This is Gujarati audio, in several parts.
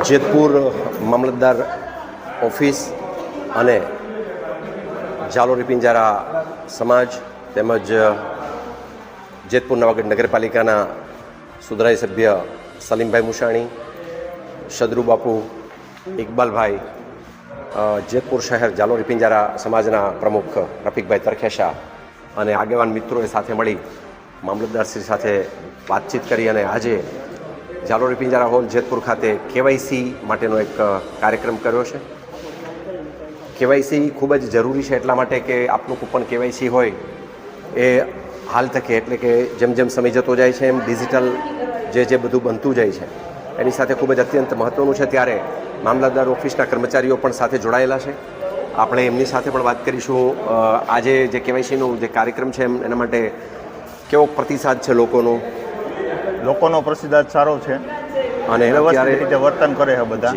જેતપુર મામલતદાર ઓફિસ અને જાલોરી પિંજારા સમાજ તેમજ જેતપુર નવાગઢ નગરપાલિકાના સુધરાઈ સભ્ય સલીમભાઈ મુશાણી, સદરુ બાપુ, ઇકબાલભાઈ, જેતપુર શહેર જાલોરી પિંજારા સમાજના પ્રમુખ રફીકભાઈ તરખેશા અને આગેવાન મિત્રોએ સાથે મળી મામલતદારશ્રી સાથે વાતચીત કરી અને આજે જાલોરી પિંજારા હોલ જેતપુર ખાતે કેવાયસી માટેનો એક કાર્યક્રમ કર્યો છે. કેવાયસી ખૂબ જ જરૂરી છે એટલા માટે કે આપનું કૂપન કેવાયસી હોય એ હાલ તકે એટલે કે જેમ જેમ સમય જતો જાય છે એમ ડિજિટલ જે બધું બનતું જાય છે એની સાથે ખૂબ જ અત્યંત મહત્ત્વનું છે. ત્યારે મામલતદાર ઓફિસના કર્મચારીઓ પણ સાથે જોડાયેલા છે. આપણે એમની સાથે પણ વાત કરીશું. આજે જે કેવાયસીનો જે કાર્યક્રમ છે એના માટે કેવો પ્રતિસાદ છે લોકોનો પ્રતિસાદ સારો છે અને વ્યવસ્થિત રીતે વર્તન કરે છે બધા.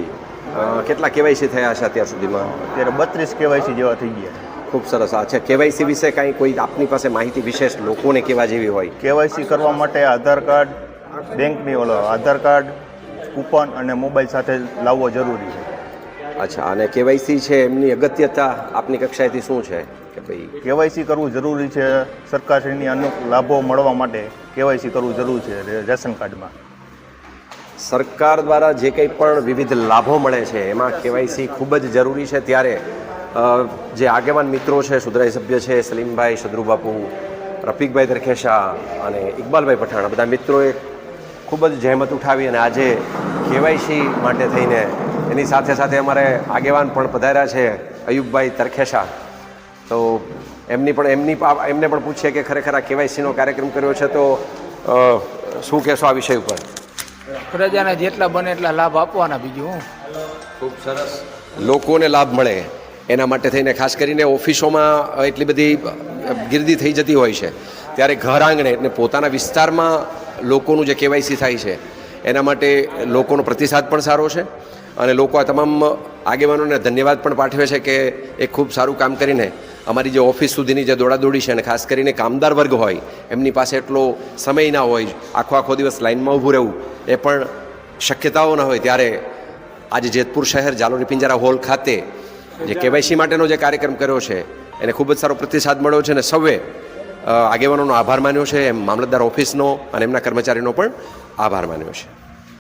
કેટલા કેવાયસી થયા છે અત્યાર સુધીમાં? અત્યારે 32 કેવાયસી જેવા થઈ ગયા. ખૂબ સરસ. અચ્છા, કેવાયસી વિશે કાંઈ કોઈ આપની પાસે માહિતી વિશેષ લોકોને કેવા જેવી હોય? કેવાયસી કરવા માટે આધાર કાર્ડ, બેંકની આધાર કાર્ડ, કૂપન અને મોબાઈલ સાથે લાવવો જરૂરી છે. અચ્છા, અને કેવાયસી છે એમની અગત્યતા આપની કક્ષાએથી શું છે કે ભાઈ કેવાયસી કરવું જરૂરી છે? સરકારશ્રીની અનુક લાભો મળવા માટે કેવાયસી કરવું જરૂરી છે. રેશન કાર્ડમાં સરકાર દ્વારા જે કંઈ પણ વિવિધ લાભો મળે છે એમાં કેવાયસી ખૂબ જ જરૂરી છે. ત્યારે જે આગેવાન મિત્રો છે, સુધરાઈ સભ્ય છે સલીમભાઈ, સદરુ બાપુ, રફીકભાઈ તરખેશા અને ઇકબાલભાઈ પઠાણ, બધા મિત્રોએ ખૂબ જ જહેમત ઉઠાવી અને આજે કેવાયસી માટે થઈને એની સાથે સાથે અમારે આગેવાન પણ પધાર્યા છે અયુબભાઈ તરખેશા. તો એમને પણ પૂછીએ કે ખરેખર આ કેવાયસીનો કાર્યક્રમ કર્યો છે તો શું કહેશો આ વિષય ઉપર? પ્રજાને જેટલા બને એટલા લાભ આપવાના. બીજું હું ખૂબ સરસ. લોકોને લાભ મળે એના માટે થઈને ખાસ કરીને ઓફિસોમાં એટલી બધી ગીર્દી થઈ જતી હોય છે ત્યારે ઘર આંગણે એટલે પોતાના વિસ્તારમાં લોકોનું જે કેવાયસી થાય છે એના માટે લોકોનો પ્રતિસાદ પણ સારો છે અને લોકો આ તમામ આગેવાનોને ધન્યવાદ પણ પાઠવે છે કે એ ખૂબ સારું કામ કરીને અમારી જે ઓફિસ સુધીની જે દોડાદોડી છે અને ખાસ કરીને કામદાર વર્ગ હોય એમની પાસે એટલો સમય ના હોય, આખો દિવસ લાઇનમાં ઊભું રહેવું એ પણ શક્યતાઓ ન હોય, ત્યારે આજે જેતપુર શહેર જાલોરી પિંજારા હોલ ખાતે જે કેવાયસી માટેનો જે કાર્યક્રમ કર્યો છે એને ખૂબ જ સારો પ્રતિસાદ મળ્યો છે અને સૌએ આગેવાનોનો આભાર માન્યો છે, એમ મામલતદાર ઓફિસનો અને એમના કર્મચારીનો પણ આભાર માન્યો છે.